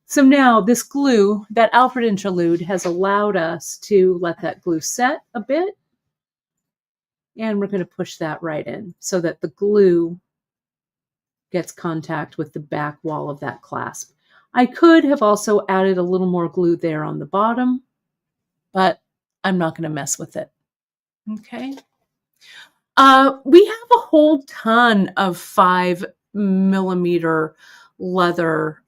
So now this glue, that Alfred interlude, has allowed us to let that glue set a bit. And we're going to push that right in so that the glue gets contact with the back wall of that clasp. I could have also added a little more glue there on the bottom, but I'm not going to mess with it. Okay. We have a whole ton of 5mm leather.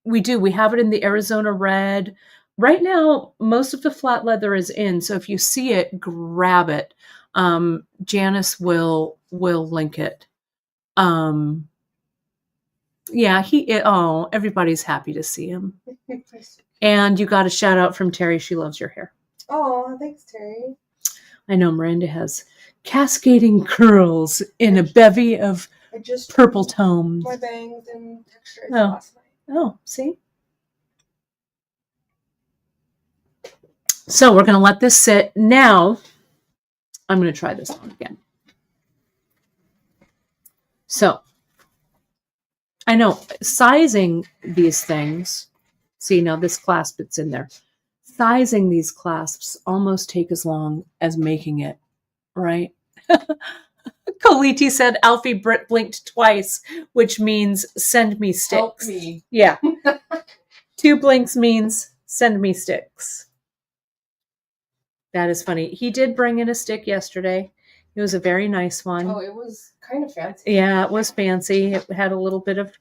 We do. We have it in the Arizona red. Right now, most of the flat leather is in, so if you see it, grab it. Janice will link it. Yeah, everybody's happy to see him. And you got a shout out from Terry. She loves your hair. Oh, thanks, Terry. I know Miranda has cascading curls in a bevy of purple tones. My bangs and textures last night. Oh, see? So we're going to let this sit. Now, I'm going to try this on again. So, I know sizing these things, see now this clasp it's in there. Sizing these clasps almost take as long as making it, right? Koliti said Alfie blinked twice, which means send me sticks. Help me. Yeah. 2 blinks means send me sticks. That is funny. He did bring in a stick yesterday. It was a very nice one. Oh, it was kind of fancy. Yeah, it was fancy. It had a little bit of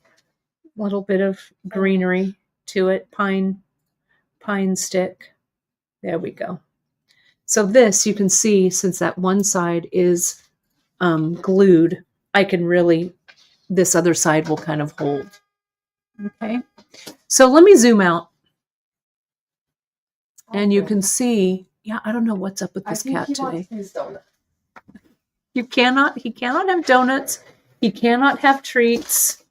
greenery to it. Pine stick. There we go. So this, you can see, since that one side is glued, I can really, this other side will kind of hold. Okay. So let me zoom out. And you can see, yeah, I don't know what's up with this cat today. Wants his donut. He cannot have donuts. He cannot have treats.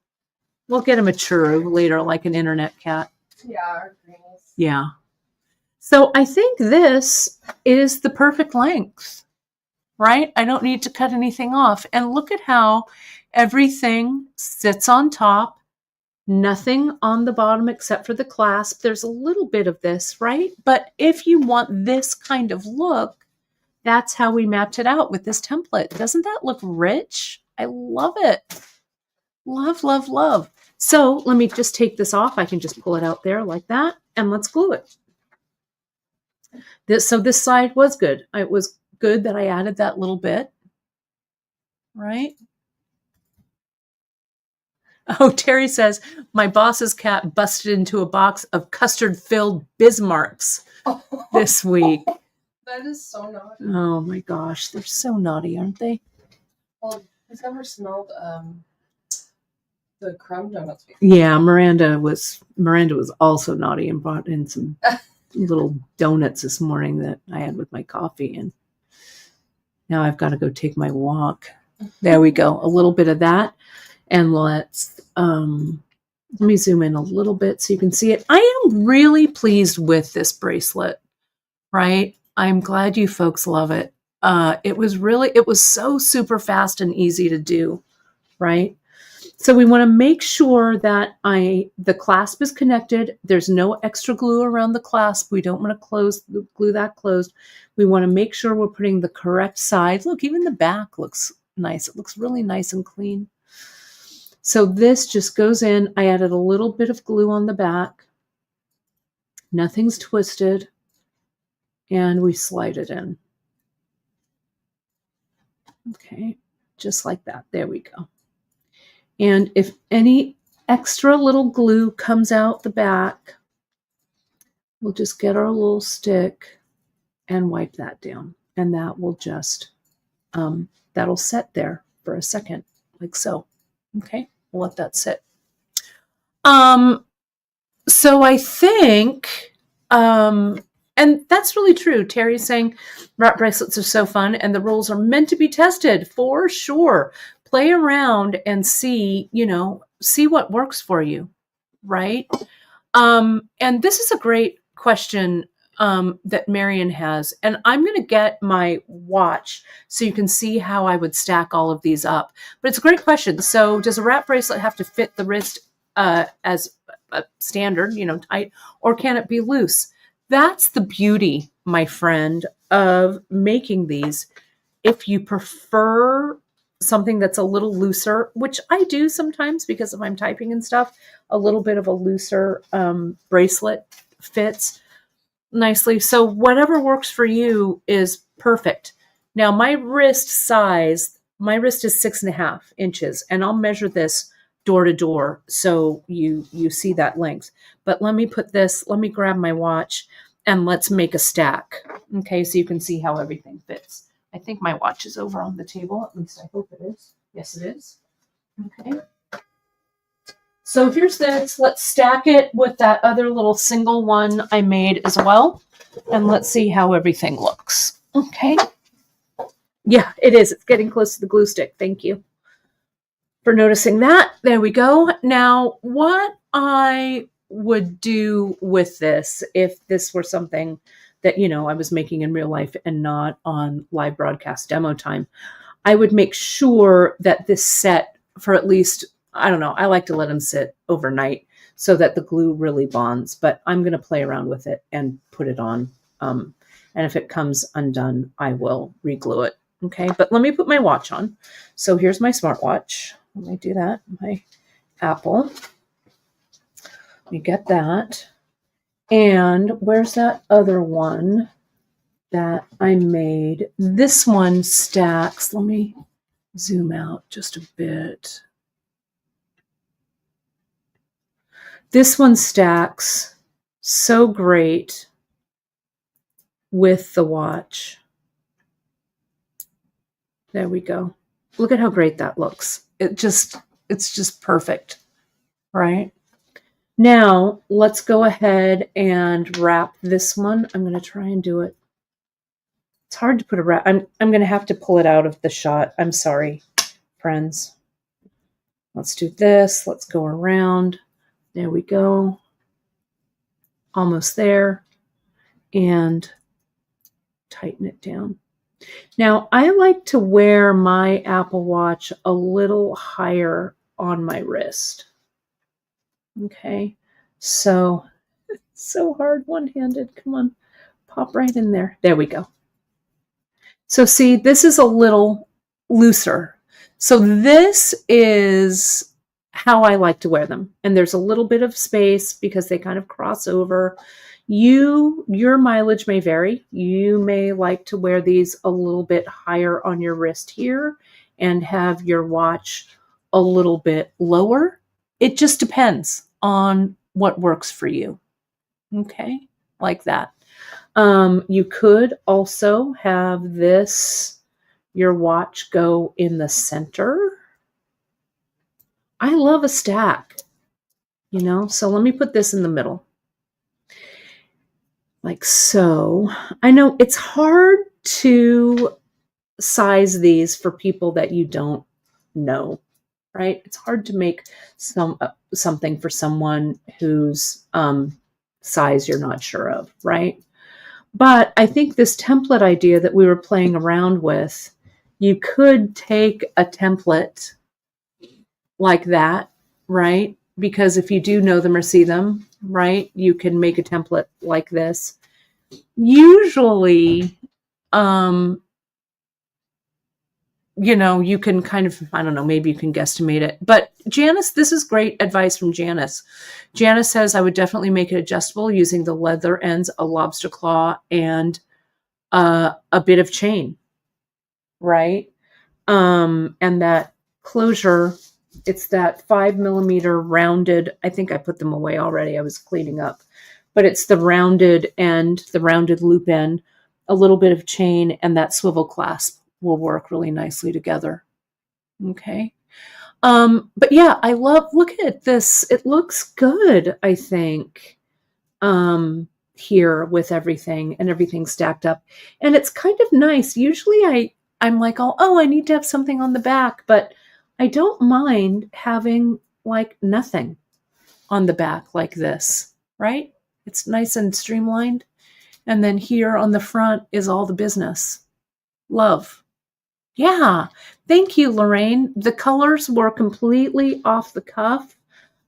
We'll get him a churro later, like an internet cat. Yeah, or greenies. Yeah. So I think this is the perfect length, right? I don't need to cut anything off. And look at how everything sits on top. Nothing on the bottom except for the clasp. There's a little bit of this, right? But if you want this kind of look, that's how we mapped it out with this template. Doesn't that look rich? I love it. Love, love, love. So let me just take this off. I can just pull it out there like that, and let's glue it. So this side was good. It was good that I added that little bit, right? Oh, Terry says, my boss's cat busted into a box of custard-filled Bismarcks this week. That is so naughty. Oh my gosh, they're so naughty, aren't they? Well, who's ever smelled the crumb donuts before? Yeah, Miranda was also naughty and brought in some little donuts this morning that I had with my coffee, and now I've got to go take my walk. There we go. A little bit of that, and let's let me zoom in a little bit so you can see it. I am really pleased with this bracelet, right? I'm glad you folks love it. It was so super fast and easy to do, right? So we want to make sure that the clasp is connected. There's no extra glue around the clasp. We don't want to glue that closed. We want to make sure we're putting the correct side. Look, even the back looks nice. It looks really nice and clean. So this just goes in. I added a little bit of glue on the back. Nothing's twisted. And we slide it in. Okay, just like that. There we go. And if any extra little glue comes out the back, we'll just get our little stick and wipe that down. And that will just, that'll set there for a second, like so. Okay, we'll let that sit. So I think, and that's really true. Terry's saying wrap bracelets are so fun and the rules are meant to be tested for sure. Play around and see what works for you, right? And this is a great question that Marion has. And I'm going to get my watch so you can see how I would stack all of these up. But it's a great question. So does a wrap bracelet have to fit the wrist as a standard, tight, or can it be loose? That's the beauty, my friend, of making these. If you prefer something that's a little looser, which I do sometimes because if I'm typing and stuff, a little bit of a looser bracelet fits nicely. So whatever works for you is perfect. Now my wrist is 6.5 inches, and I'll measure this door to door so you see that length. But let me grab my watch and let's make a stack. Okay, so you can see how everything fits. I think my watch is over on the table. At least I hope it is. Yes, it is. Okay. So here's this. Let's stack it with that other little single one I made as well. And let's see how everything looks. Okay. Yeah, it is. It's getting close to the glue stick. Thank you for noticing that. There we go. Now, what I would do with this, if this were something that, I was making in real life and not on live broadcast demo time, I would make sure that this set for at least, I don't know, I like to let them sit overnight so that the glue really bonds, but I'm going to play around with it and put it on. And if it comes undone, I will re-glue it. Okay, but let me put my watch on. So here's my smartwatch. Let me do that. My Apple. Let me get that. And where's that other one that I made? This one stacks. Let me zoom out just a bit. This one stacks so great with the watch. There we go. Look at how great that looks. It's just perfect, right? Now, let's go ahead and wrap this one. I'm going to try and do it. It's hard to put a wrap. I'm going to have to pull it out of the shot. I'm sorry, friends. Let's do this. Let's go around. There we go. Almost there. And tighten it down. Now, I like to wear my Apple Watch a little higher on my wrist. Okay, so it's so hard one-handed. Come on, pop right in there. There we go. So see, this is a little looser. So this is how I like to wear them. And there's a little bit of space because they kind of cross over. Your mileage may vary. You may like to wear these a little bit higher on your wrist here and have your watch a little bit lower. It just depends on what works for you. Okay, like that. You could also have your watch go in the center. I love a stack, so let me put this in the middle. Like so. I know it's hard to size these for people that you don't know, right? It's hard to make something for someone whose size you're not sure of, right? But I think this template idea that we were playing around with, you could take a template like that, right? Because if you do know them or see them, right, you can make a template like this. Usually, you can kind of, I don't know, maybe you can guesstimate it. But Janice, this is great advice from Janice. Janice says, I would definitely make it adjustable using the leather ends, a lobster claw, and a bit of chain, right? And that closure, it's that 5mm rounded, I think I put them away already. I was cleaning up. But it's the rounded end, the rounded loop end, a little bit of chain, and that swivel clasp will work really nicely together. Okay. But yeah, look at this. It looks good, I think, here with everything and everything stacked up. And it's kind of nice. Usually I'm like, oh, I need to have something on the back, but I don't mind having like nothing on the back like this, right? It's nice and streamlined. And then here on the front is all the business. Love. Yeah. Thank you, Lorraine. The colors were completely off the cuff.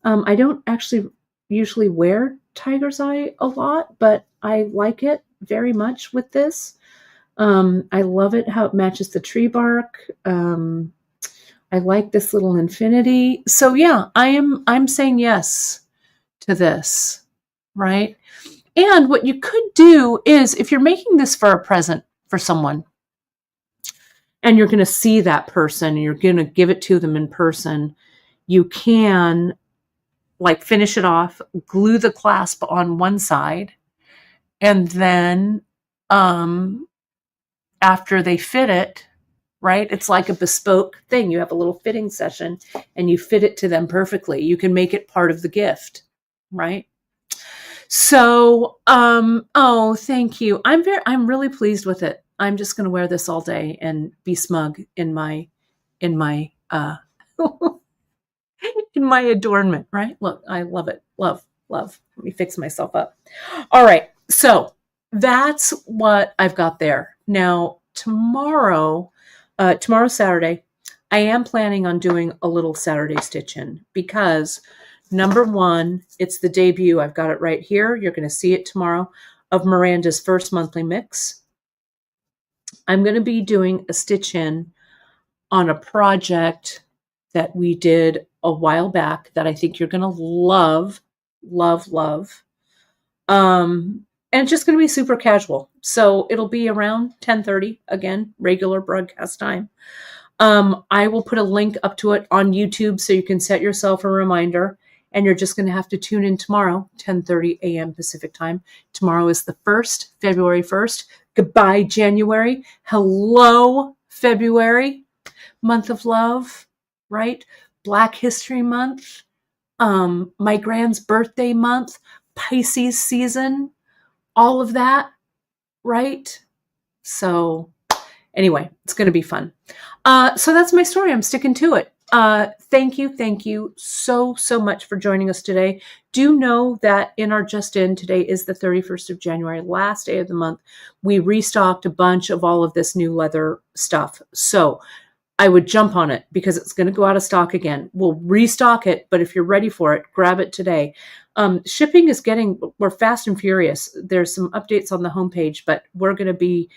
I don't actually usually wear tiger's eye a lot, but I like it very much with this. I love it how it matches the tree bark. I like this little infinity. So yeah, I'm saying yes to this, right? And what you could do is, if you're making this for a present for someone, and you're going to see that person, and you're going to give it to them in person, you can like finish it off, glue the clasp on one side, and then after they fit it, right? It's like a bespoke thing. You have a little fitting session and you fit it to them perfectly. You can make it part of the gift, right? So, oh, thank you. I'm really pleased with it. I'm just going to wear this all day and be smug in my in my adornment, right? Look, I love it. Love. Let me fix myself up. All right. So that's what I've got there. Now, tomorrow, Saturday, I am planning on doing a little Saturday stitch in because number one, it's the debut. I've got it right here. You're going to see it tomorrow of Miranda's first monthly mix. I'm going to be doing a stitch in on a project that we did a while back that I think you're going to love. And it's just going to be super casual. So it'll be around 10:30, again, regular broadcast time. I will put a link up to it on YouTube so you can set yourself a reminder. And you're just going to have to tune in tomorrow, 10:30 a.m. Pacific time. Tomorrow is the 1st, February 1st. Goodbye, January. Hello, February. Month of love, right? Black History Month. My grand's birthday month. Pisces season. All of that, right? So anyway, it's going to be fun. So that's my story. I'm sticking to it. Thank you so much for joining us today. Do know that in our Just In, today is the 31st of January, last day of the month. We restocked a bunch of all of this new leather stuff. So I would jump on it because it's going to go out of stock again. We'll restock it, but if you're ready for it, grab it today. Shipping is we're fast and furious. There's some updates on the homepage, but we're going to be,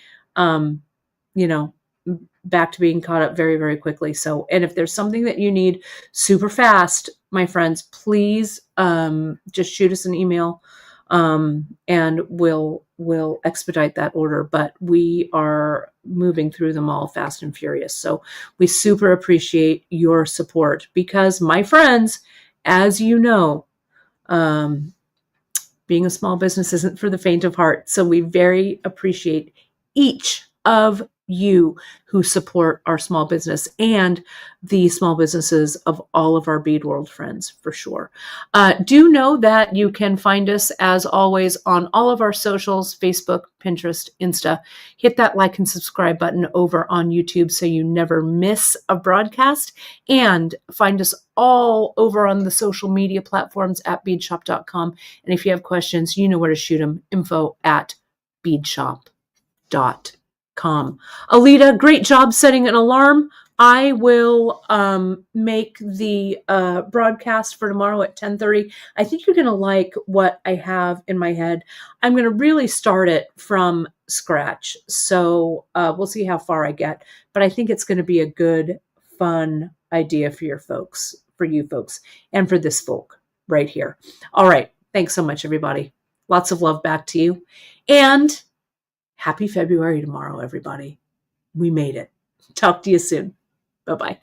back to being caught up very, very quickly. So, and if there's something that you need super fast, my friends, please just shoot us an email and we'll expedite that order. But we are moving through them all fast and furious. So we super appreciate your support because, my friends, as you know, being a small business isn't for the faint of heart. So we very appreciate each of you who support our small business and the small businesses of all of our bead world friends, for sure. Do know that you can find us, as always, on all of our socials: Facebook, Pinterest, Insta. Hit that like and subscribe button over on YouTube so you never miss a broadcast, and find us all over on the social media platforms at beadshop.com. And if you have questions, you know where to shoot them: info@beadshop.com. Alita, great job setting an alarm. I will make the broadcast for tomorrow at 10:30. I think you're going to like what I have in my head. I'm going to really start it from scratch. So we'll see how far I get. But I think it's going to be a good, fun idea for you folks, and for this folk right here. All right. Thanks so much, everybody. Lots of love back to you. And happy February tomorrow, everybody. We made it. Talk to you soon. Bye-bye.